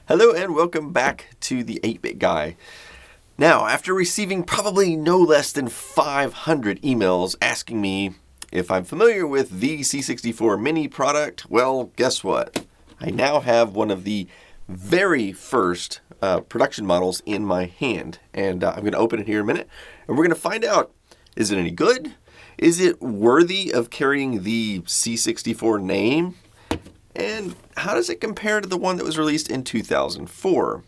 Hello and welcome back to the 8-Bit Guy. Now, after receiving probably no less than 500 emails asking me if I'm familiar with the C64 Mini product, well, guess what? I now have one of the very first production models in my hand. And I'm going to open it here in a minute. And we're going to find out, is it any good? Is it worthy of carrying the C64 name? And how does it compare to the one that was released in 2004?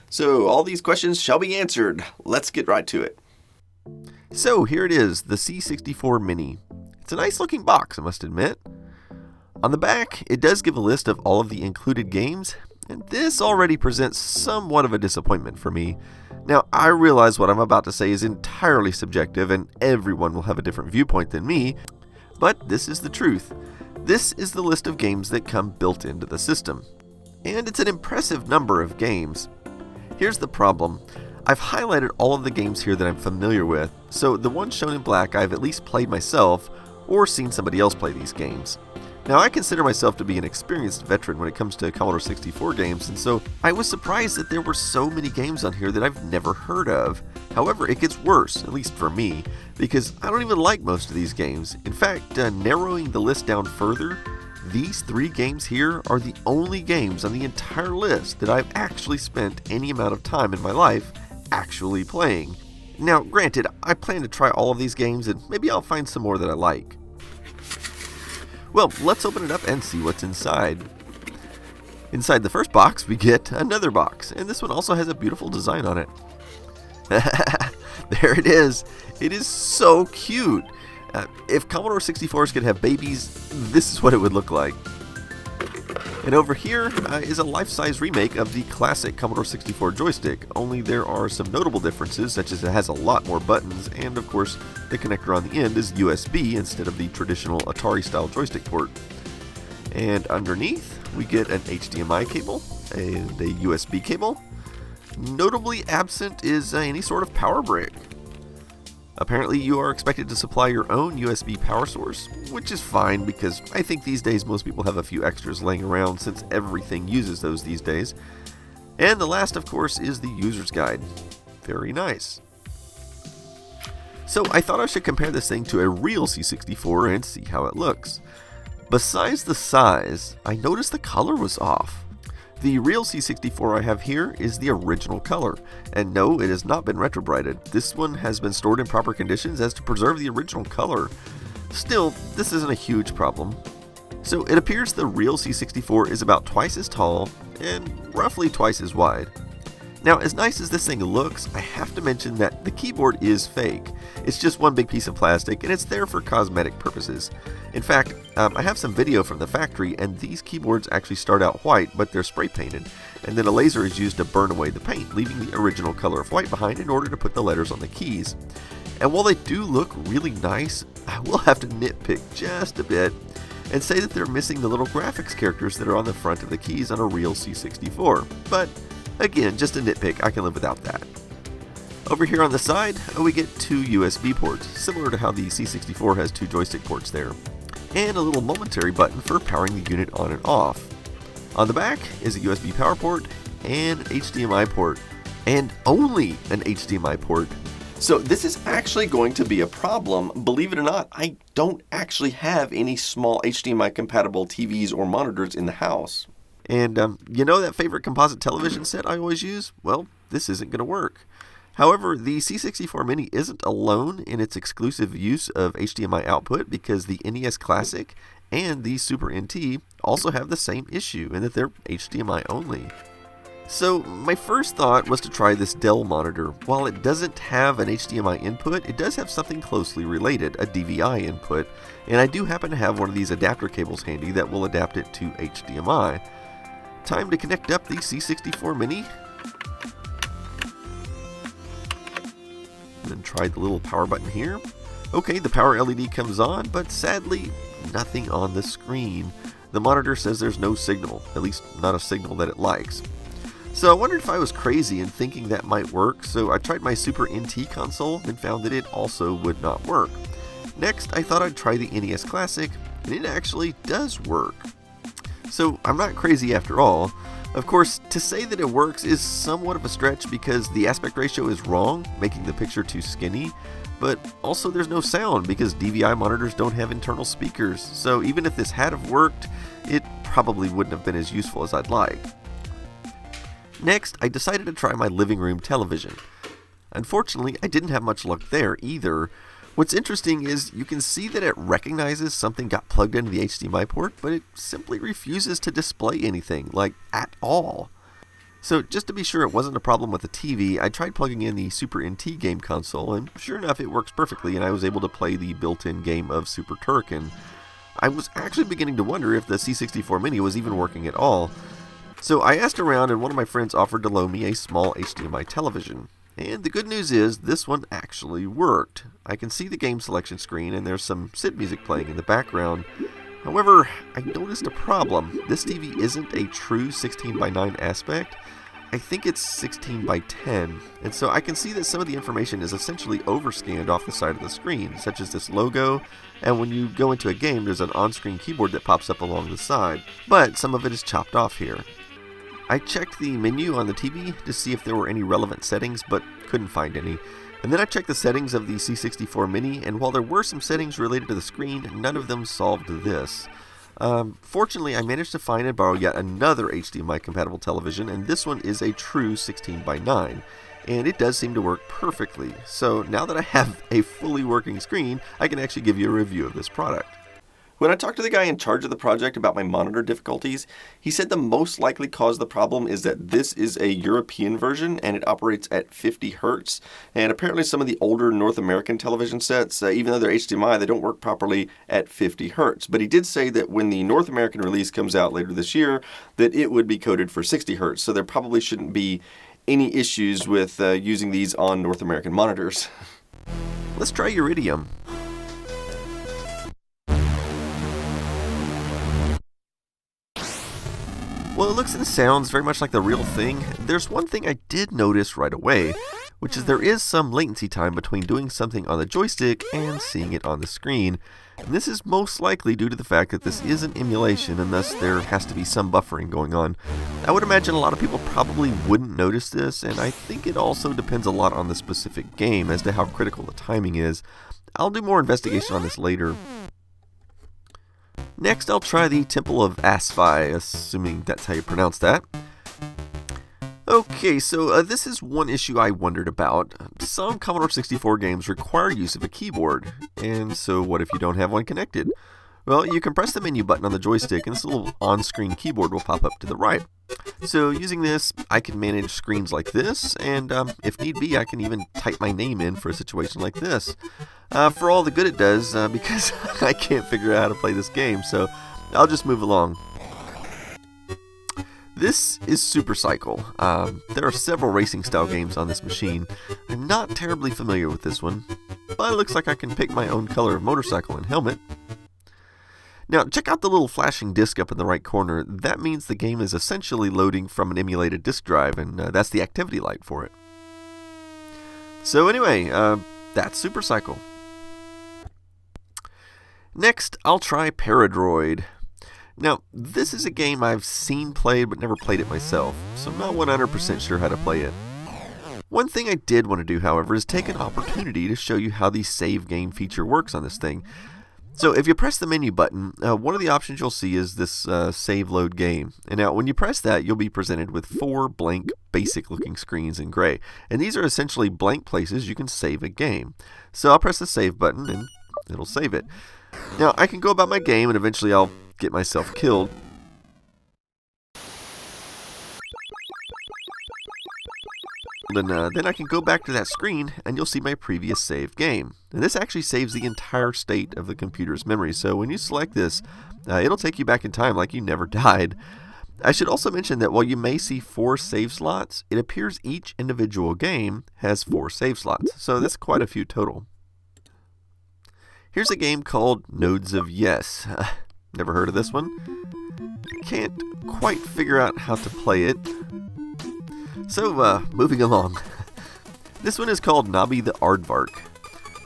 So all these questions shall be answered. Let's get right to it. So here it is, the C64 Mini. It's a nice looking box, I must admit. On the back, it does give a list of all of the included games, and this already presents somewhat of a disappointment for me. Now, I realize what I'm about to say is entirely subjective, and everyone will have a different viewpoint than me, but this is the truth. This is the list of games that come built into the system. And it's an impressive number of games. Here's the problem. I've highlighted all of the games here that I'm familiar with, so the ones shown in black I've at least played myself or seen somebody else play these games. Now, I consider myself to be an experienced veteran when it comes to Commodore 64 games, and so I was surprised that there were so many games on here that I've never heard of. However, it gets worse, at least for me, because I don't even like most of these games. In fact, narrowing the list down further, these 3 games here are the only games on the entire list that I've actually spent any amount of time in my life actually playing. Now, granted, I plan to try all of these games and maybe I'll find some more that I like. Well, let's open it up and see what's inside. Inside the first box, we get another box, and this one also has a beautiful design on it. There it is. It is so cute. If Commodore 64s could have babies, this is what it would look like. And over here is a life-size remake of the classic Commodore 64 joystick, only there are some notable differences, such as it has a lot more buttons, and of course, the connector on the end is USB instead of the traditional Atari-style joystick port. And underneath, we get an HDMI cable and a USB cable. Notably absent is any sort of power brick. Apparently you are expected to supply your own USB power source, which is fine because I think these days most people have a few extras laying around since everything uses those these days. And the last, of course, is the user's guide. Very nice. So I thought I should compare this thing to a real C64 and see how it looks. Besides the size, I noticed the color was off. The real C64 I have here is the original color, and no, it has not been retrobrighted. This one has been stored in proper conditions as to preserve the original color. Still, this isn't a huge problem. So it appears the real C64 is about twice as tall and roughly twice as wide. Now, as nice as this thing looks, I have to mention that the keyboard is fake. It's just one big piece of plastic, and it's there for cosmetic purposes. In fact, I have some video from the factory, and these keyboards actually start out white, but they're spray painted, and then a laser is used to burn away the paint, leaving the original color of white behind in order to put the letters on the keys. And while they do look really nice, I will have to nitpick just a bit and say that they're missing the little graphics characters that are on the front of the keys on a real C64. But again, just a nitpick, I can live without that. Over here on the side, we get 2 USB ports, similar to how the C64 has 2 joystick ports there, and a little momentary button for powering the unit on and off. On the back is a USB power port and an HDMI port, and only an HDMI port. So this is actually going to be a problem. Believe it or not, I don't actually have any small HDMI compatible TVs or monitors in the house. And you know that favorite composite television set I always use? Well, this isn't going to work. However, the C64 Mini isn't alone in its exclusive use of HDMI output because the NES Classic and the Super NT also have the same issue in that they're HDMI only. So my first thought was to try this Dell monitor. While it doesn't have an HDMI input, it does have something closely related, a DVI input, and I do happen to have one of these adapter cables handy that will adapt it to HDMI. Time to connect up the C64 Mini. And then try the little power button here. Okay, the power LED comes on, but sadly, nothing on the screen. The monitor says there's no signal, at least not a signal that it likes. So I wondered if I was crazy in thinking that might work, so I tried my Super NT console and found that it also would not work. Next, I thought I'd try the NES Classic, and it actually does work. So I'm not crazy after all. Of course, to say that it works is somewhat of a stretch because the aspect ratio is wrong, making the picture too skinny, but also there's no sound because DVI monitors don't have internal speakers, so even if this had have worked, it probably wouldn't have been as useful as I'd like. Next, I decided to try my living room television. Unfortunately, I didn't have much luck there either. What's interesting is you can see that it recognizes something got plugged into the HDMI port, but it simply refuses to display anything, like at all. So just to be sure it wasn't a problem with the TV, I tried plugging in the Super NT game console, and sure enough it works perfectly, and I was able to play the built-in game of Super Turrican. I was actually beginning to wonder if the C64 Mini was even working at all. So I asked around, and one of my friends offered to loan me a small HDMI television. And the good news is, this one actually worked. I can see the game selection screen and there's some SID music playing in the background. However, I noticed a problem. This TV isn't a true 16:9 aspect. I think it's 16:10. And so I can see that some of the information is essentially overscanned off the side of the screen, such as this logo, and when you go into a game there's an on-screen keyboard that pops up along the side. But some of it is chopped off here. I checked the menu on the TV to see if there were any relevant settings, but couldn't find any. And then I checked the settings of the C64 Mini, and while there were some settings related to the screen, none of them solved this. Fortunately, I managed to find and borrow yet another HDMI compatible television, and this one is a true 16:9. And it does seem to work perfectly. So now that I have a fully working screen, I can actually give you a review of this product. When I talked to the guy in charge of the project about my monitor difficulties, he said the most likely cause of the problem is that this is a European version and it operates at 50 Hertz. And apparently some of the older North American television sets, even though they're HDMI, they don't work properly at 50 Hertz. But he did say that when the North American release comes out later this year, that it would be coded for 60 Hertz. So there probably shouldn't be any issues with using these on North American monitors. Let's try Iridium. Well, it looks and sounds very much like the real thing. There's one thing I did notice right away, which is there is some latency time between doing something on the joystick and seeing it on the screen. And this is most likely due to the fact that this is an emulation and thus there has to be some buffering going on. I would imagine a lot of people probably wouldn't notice this, and I think it also depends a lot on the specific game as to how critical the timing is. I'll do more investigation on this later. Next, I'll try the Temple of Asfi, assuming that's how you pronounce that. Okay, so this is one issue I wondered about. Some Commodore 64 games require use of a keyboard, and so what if you don't have one connected? Well, you can press the menu button on the joystick and this little on-screen keyboard will pop up to the right. So using this, I can manage screens like this, and if need be, I can even type my name in for a situation like this. For all the good it does, because I can't figure out how to play this game, so I'll just move along. This is Super Cycle. There are several racing style games on this machine. I'm not terribly familiar with this one, but it looks like I can pick my own color of motorcycle and helmet. Now, check out the little flashing disc up in the right corner. That means the game is essentially loading from an emulated disk drive, and that's the activity light for it. So anyway, that's Super Cycle. Next, I'll try Paradroid. Now, this is a game I've seen played but never played it myself, so I'm not 100% sure how to play it. One thing I did want to do, however, is take an opportunity to show you how the save game feature works on this thing. So if you press the menu button, one of the options you'll see is this save load game. And now when you press that, you'll be presented with 4 blank, basic looking screens in gray. And these are essentially blank places you can save a game. So I'll press the save button and it'll save it. Now I can go about my game and eventually I'll get myself killed. And then I can go back to that screen and you'll see my previous saved game. And this actually saves the entire state of the computer's memory. So when you select this, it'll take you back in time like you never died. I should also mention that while you may see 4 save slots, it appears each individual game has 4 save slots. So that's quite a few total. Here's a game called Nodes of Yes. Never heard of this one. Can't quite figure out how to play it. So, moving along. This one is called Nobby the Aardvark.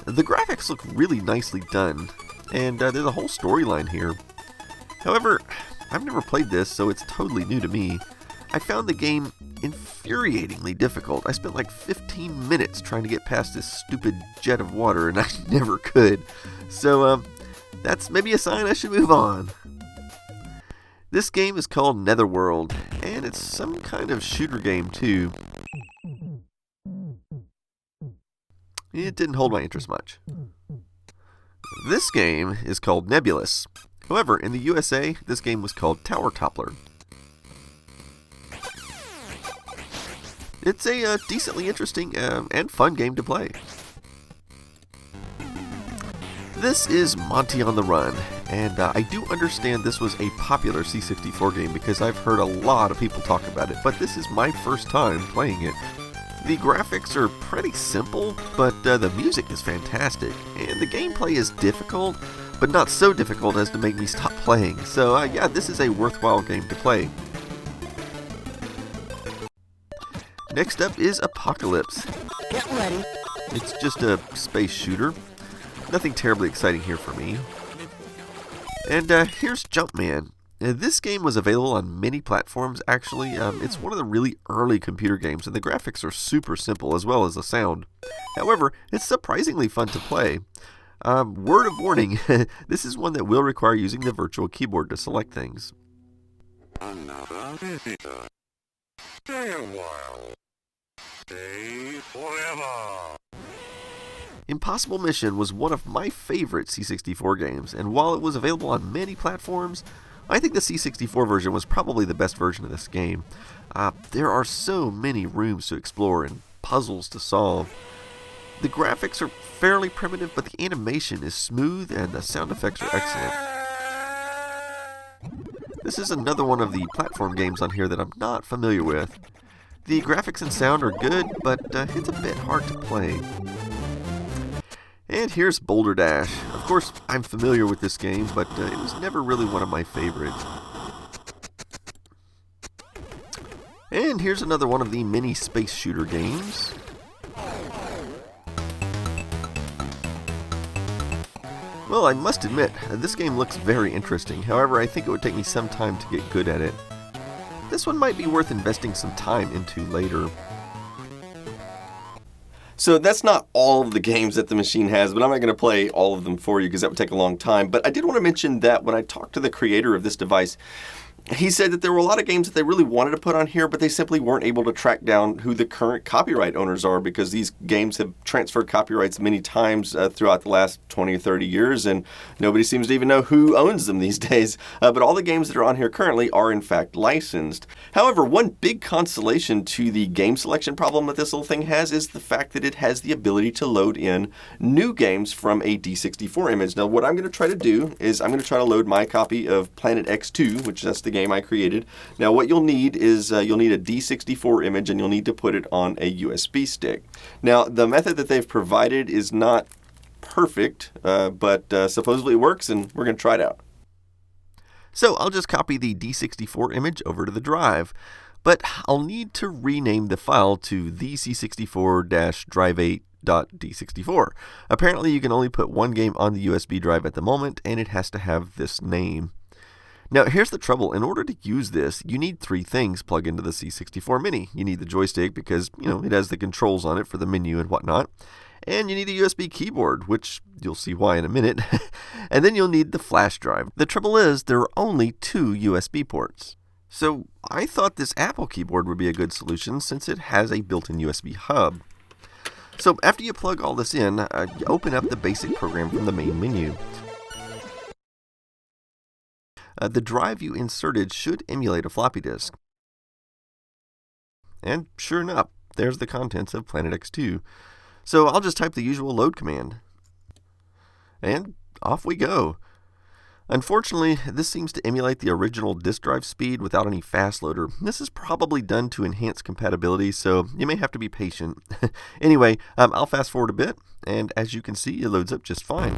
The graphics look really nicely done, and there's a whole storyline here. However, I've never played this, so it's totally new to me. I found the game infuriatingly difficult. I spent like 15 minutes trying to get past this stupid jet of water, and I never could. So, that's maybe a sign I should move on. This game is called Netherworld, and it's some kind of shooter game too. It didn't hold my interest much. This game is called Nebulous. However, in the USA, this game was called Tower Toppler. It's a decently interesting and fun game to play. This is Monty on the Run, and I do understand this was a popular C64 game because I've heard a lot of people talk about it, but this is my first time playing it. The graphics are pretty simple, but the music is fantastic, and the gameplay is difficult, but not so difficult as to make me stop playing. So yeah, this is a worthwhile game to play. Next up is Apocalypse. Get ready. It's just a space shooter. Nothing terribly exciting here for me. And here's Jumpman. This game was available on many platforms, actually. It's one of the really early computer games, and the graphics are super simple as well as the sound. However, it's surprisingly fun to play. Word of warning, this is one that will require using the virtual keyboard to select things. Another visitor. Stay a while. Stay forever. Impossible Mission was one of my favorite C64 games, and while it was available on many platforms, I think the C64 version was probably the best version of this game. There are so many rooms to explore and puzzles to solve. The graphics are fairly primitive, but the animation is smooth and the sound effects are excellent. This is another one of the platform games on here that I'm not familiar with. The graphics and sound are good, but it's a bit hard to play. And here's Boulder Dash. Of course, I'm familiar with this game, but it was never really one of my favorites. And here's another one of the mini space shooter games. Well, I must admit, this game looks very interesting. However, I think it would take me some time to get good at it. This one might be worth investing some time into later. So that's not all of the games that the machine has, but I'm not going to play all of them for you because that would take a long time. But I did want to mention that when I talked to the creator of this device, he said that there were a lot of games that they really wanted to put on here, but they simply weren't able to track down who the current copyright owners are because these games have transferred copyrights many times throughout the last 20 or 30 years, and nobody seems to even know who owns them these days. But all the games that are on here currently are in fact licensed. However, one big consolation to the game selection problem that this little thing has is the fact that it has the ability to load in new games from a D64 image. Now, what I'm going to try to do is I'm going to try to load my copy of Planet X2, which that's the game I created. Now what you'll need is you'll need a D64 image and you'll need to put it on a USB stick. Now the method that they've provided is not perfect, but supposedly it works and we're going to try it out. So I'll just copy the D64 image over to the drive, but I'll need to rename the file to the C64-drive8.d64. Apparently you can only put one game on the USB drive at the moment, and it has to have this name. Now here's the trouble. In order to use this, you need three things plugged into the C64 Mini. You need the joystick because, it has the controls on it for the menu and whatnot. And you need a USB keyboard, which you'll see why in a minute. And then you'll need the flash drive. The trouble is, there are only 2 USB ports. So I thought this Apple keyboard would be a good solution since it has a built-in USB hub. So after you plug all this in, you open up the basic program from the main menu. The drive you inserted should emulate a floppy disk. And sure enough, there's the contents of Planet X2. So I'll just type the usual load command. And off we go. Unfortunately, this seems to emulate the original disk drive speed without any fast loader. This is probably done to enhance compatibility, so you may have to be patient. Anyway, I'll fast forward a bit, and as you can see, it loads up just fine.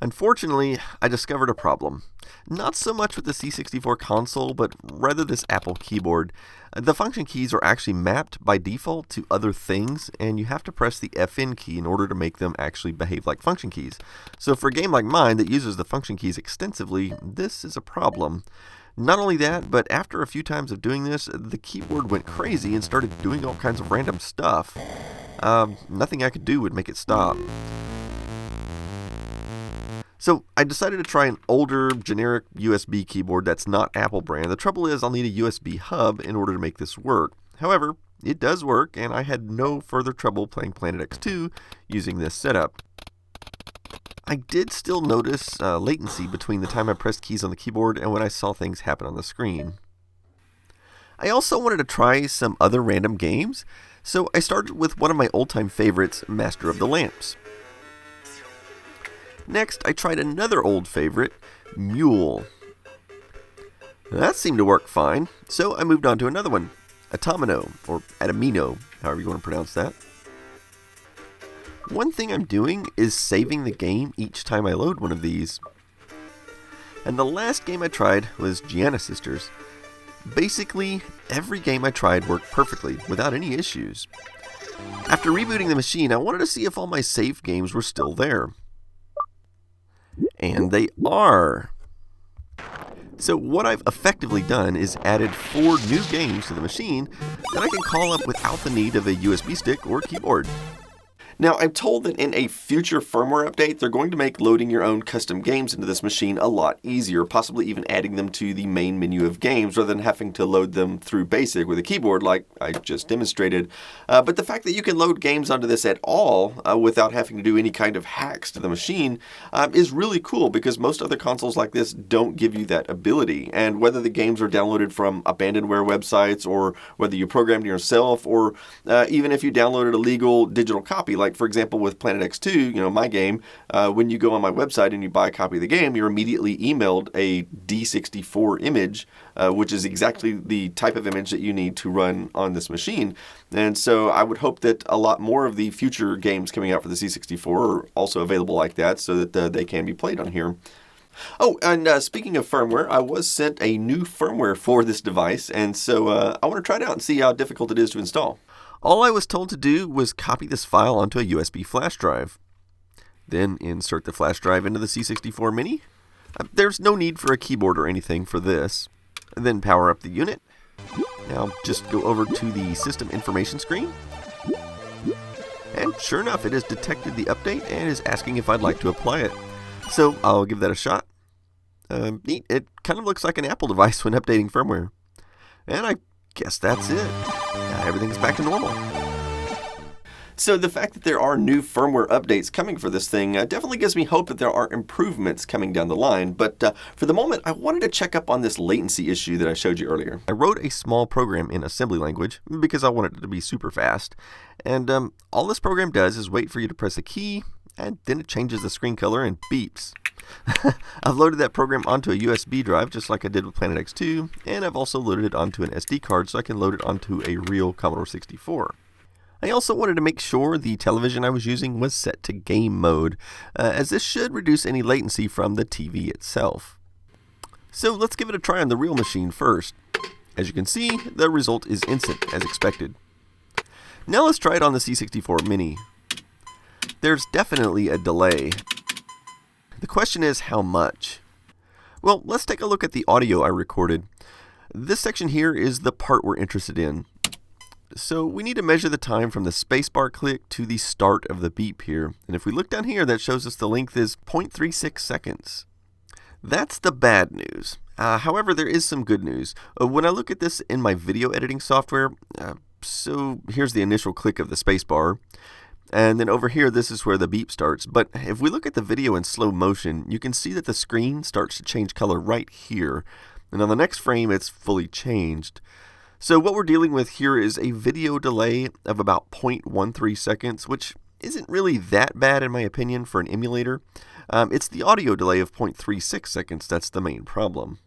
Unfortunately, I discovered a problem. Not so much with the C64 console, but rather this Apple keyboard. The function keys are actually mapped by default to other things, and you have to press the FN key in order to make them actually behave like function keys. So for a game like mine that uses the function keys extensively, this is a problem. Not only that, but after a few times of doing this, the keyboard went crazy and started doing all kinds of random stuff. Nothing I could do would make it stop. So I decided to try an older, generic USB keyboard that's not Apple brand. The trouble is I'll need a USB hub in order to make this work. However, it does work, and I had no further trouble playing Planet X2 using this setup. I did still notice latency between the time I pressed keys on the keyboard and when I saw things happen on the screen. I also wanted to try some other random games, so I started with one of my old-time favorites, Master of the Lamps. Next, I tried another old favorite, Mule. That seemed to work fine, so I moved on to another one, Atomino, or Atomino, however you want to pronounce that. One thing I'm doing is saving the game each time I load one of these. And the last game I tried was Gianna Sisters. Basically, every game I tried worked perfectly, without any issues. After rebooting the machine, I wanted to see if all my saved games were still there. And they are. So what I've effectively done is added 4 new games to the machine that I can call up without the need of a USB stick or keyboard. Now, I'm told that in a future firmware update, they're going to make loading your own custom games into this machine a lot easier, possibly even adding them to the main menu of games rather than having to load them through BASIC with a keyboard like I just demonstrated. But the fact that you can load games onto this at all without having to do any kind of hacks to the machine is really cool, because most other consoles like this don't give you that ability. And whether the games are downloaded from abandonware websites, or whether you programmed yourself, or even if you downloaded a legal digital copy, like for example with Planet X2, my game, when you go on my website and you buy a copy of the game, you're immediately emailed a D64 image, which is exactly the type of image that you need to run on this machine. And so I would hope that a lot more of the future games coming out for the C64 are also available like that, so that they can be played on here. Oh, and speaking of firmware, I was sent a new firmware for this device, and so I want to try it out and see how difficult it is to install. All I was told to do was copy this file onto a USB flash drive. Then insert the flash drive into the C64 Mini. There's no need for a keyboard or anything for this. Then power up the unit. Now just go over to the system information screen. And sure enough, it has detected the update and is asking if I'd like to apply it. So I'll give that a shot. Neat. It kind of looks like an Apple device when updating firmware. And I guess that's it. Everything's back to normal. So the fact that there are new firmware updates coming for this thing definitely gives me hope that there are improvements coming down the line. But for the moment, I wanted to check up on this latency issue that I showed you earlier. I wrote a small program in assembly language because I wanted it to be super fast. And all this program does is wait for you to press a key, and then it changes the screen color and beeps. I've loaded that program onto a USB drive just like I did with Planet X2, and I've also loaded it onto an SD card so I can load it onto a real Commodore 64. I also wanted to make sure the television I was using was set to game mode, as this should reduce any latency from the TV itself. So let's give it a try on the real machine first. As you can see, the result is instant, as expected. Now let's try it on the C64 Mini. There's definitely a delay. The question is, how much? Well, let's take a look at the audio I recorded. This section here is the part we're interested in. So we need to measure the time from the spacebar click to the start of the beep here. And if we look down here, that shows us the length is 0.36 seconds. That's the bad news. However, there is some good news. When I look at this in my video editing software, so here's the initial click of the spacebar. And then over here, this is where the beep starts. But if we look at the video in slow motion, you can see that the screen starts to change color right here. And on the next frame, it's fully changed. So what we're dealing with here is a video delay of about 0.13 seconds, which isn't really that bad in my opinion for an emulator. It's the audio delay of 0.36 seconds that's the main problem.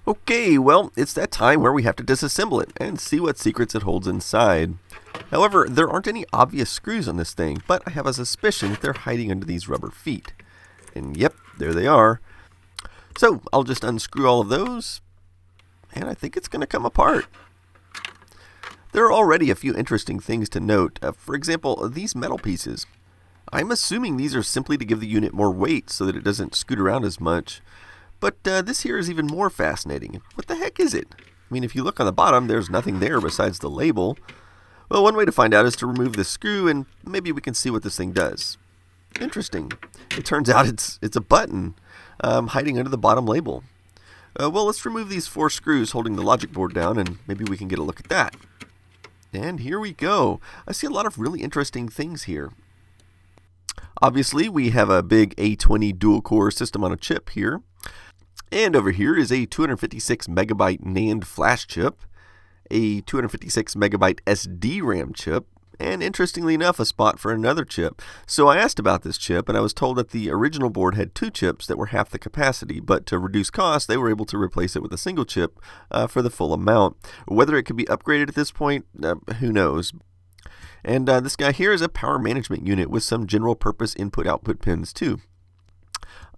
Okay, well, it's that time where we have to disassemble it and see what secrets it holds inside. However, there aren't any obvious screws on this thing, but I have a suspicion that they're hiding under these rubber feet. And yep, there they are. So I'll just unscrew all of those, and I think it's going to come apart. There are already a few interesting things to note. For example, these metal pieces. I'm assuming these are simply to give the unit more weight so that it doesn't scoot around as much. But this here is even more fascinating. What the heck is it? I mean, if you look on the bottom, there's nothing there besides the label. Well, one way to find out is to remove this screw, and maybe we can see what this thing does. Interesting. It turns out it's a button hiding under the bottom label. Well, let's remove these 4 screws holding the logic board down, and maybe we can get a look at that. And here we go. I see a lot of really interesting things here. Obviously, we have a big A20 dual-core system on a chip here. And over here is a 256 megabyte NAND flash chip, a 256 megabyte SD-RAM chip, and interestingly enough, a spot for another chip. So I asked about this chip, and I was told that the original board had 2 chips that were half the capacity, but to reduce cost, they were able to replace it with a single chip for the full amount. Whether it could be upgraded at this point, who knows? And this guy here is a power management unit with some general purpose input-output pins too.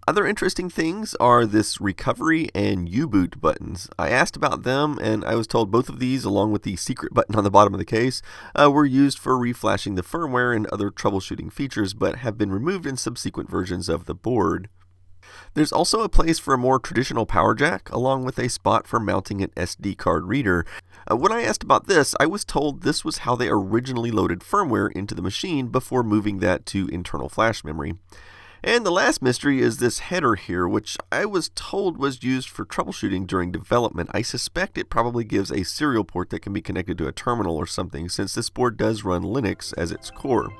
Other interesting things are this recovery and U-boot buttons. I asked about them, and I was told both of these, along with the secret button on the bottom of the case, were used for reflashing the firmware and other troubleshooting features, but have been removed in subsequent versions of the board. There's also a place for a more traditional power jack, along with a spot for mounting an SD card reader. When I asked about this, I was told this was how they originally loaded firmware into the machine before moving that to internal flash memory. And the last mystery is this header here, which I was told was used for troubleshooting during development. I suspect it probably gives a serial port that can be connected to a terminal or something, since this board does run Linux as its core.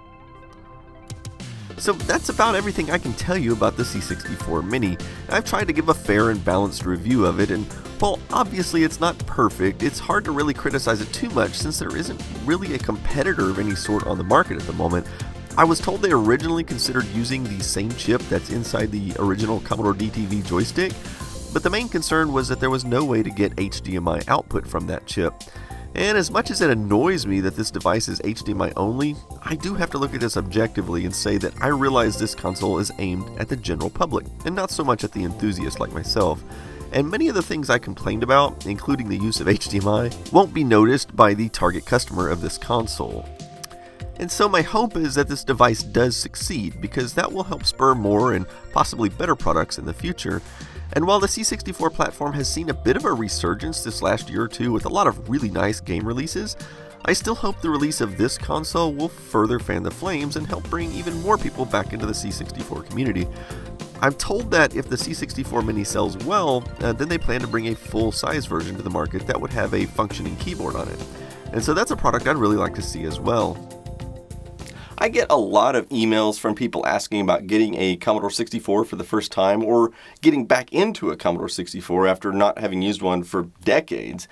So that's about everything I can tell you about the C64 Mini. I've tried to give a fair and balanced review of it, and while obviously it's not perfect, it's hard to really criticize it too much since there isn't really a competitor of any sort on the market at the moment. I was told they originally considered using the same chip that's inside the original Commodore DTV joystick, but the main concern was that there was no way to get HDMI output from that chip. And as much as it annoys me that this device is HDMI only, I do have to look at this objectively and say that I realize this console is aimed at the general public, and not so much at the enthusiast like myself. And many of the things I complained about, including the use of HDMI, won't be noticed by the target customer of this console. And so my hope is that this device does succeed, because that will help spur more and possibly better products in the future. And while the C64 platform has seen a bit of a resurgence this last year or two with a lot of really nice game releases, I still hope the release of this console will further fan the flames and help bring even more people back into the C64 community. I'm told that if the C64 Mini sells well, then they plan to bring a full-size version to the market that would have a functioning keyboard on it. And so that's a product I'd really like to see as well. I get a lot of emails from people asking about getting a Commodore 64 for the first time, or getting back into a Commodore 64 after not having used one for decades.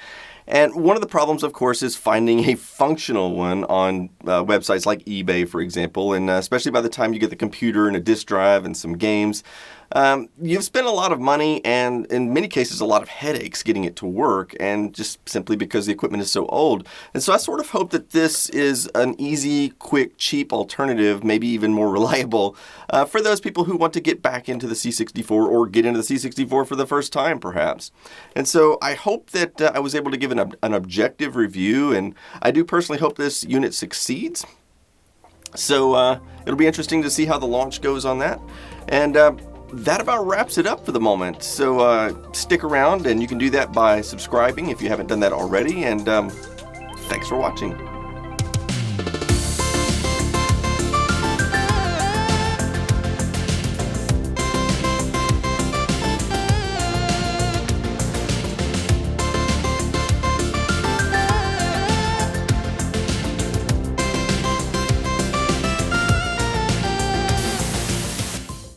And one of the problems, of course, is finding a functional one on websites like eBay, for example, and especially by the time you get the computer and a disk drive and some games. You've spent a lot of money and, in many cases, a lot of headaches getting it to work, and just simply because the equipment is so old. And so I sort of hope that this is an easy, quick, cheap alternative, maybe even more reliable, for those people who want to get back into the C64 or get into the C64 for the first time, perhaps. And so I hope that I was able to give an objective review, and I do personally hope this unit succeeds. So it'll be interesting to see how the launch goes on that. And that about wraps it up for the moment. So stick around, and you can do that by subscribing if you haven't done that already. And thanks for watching.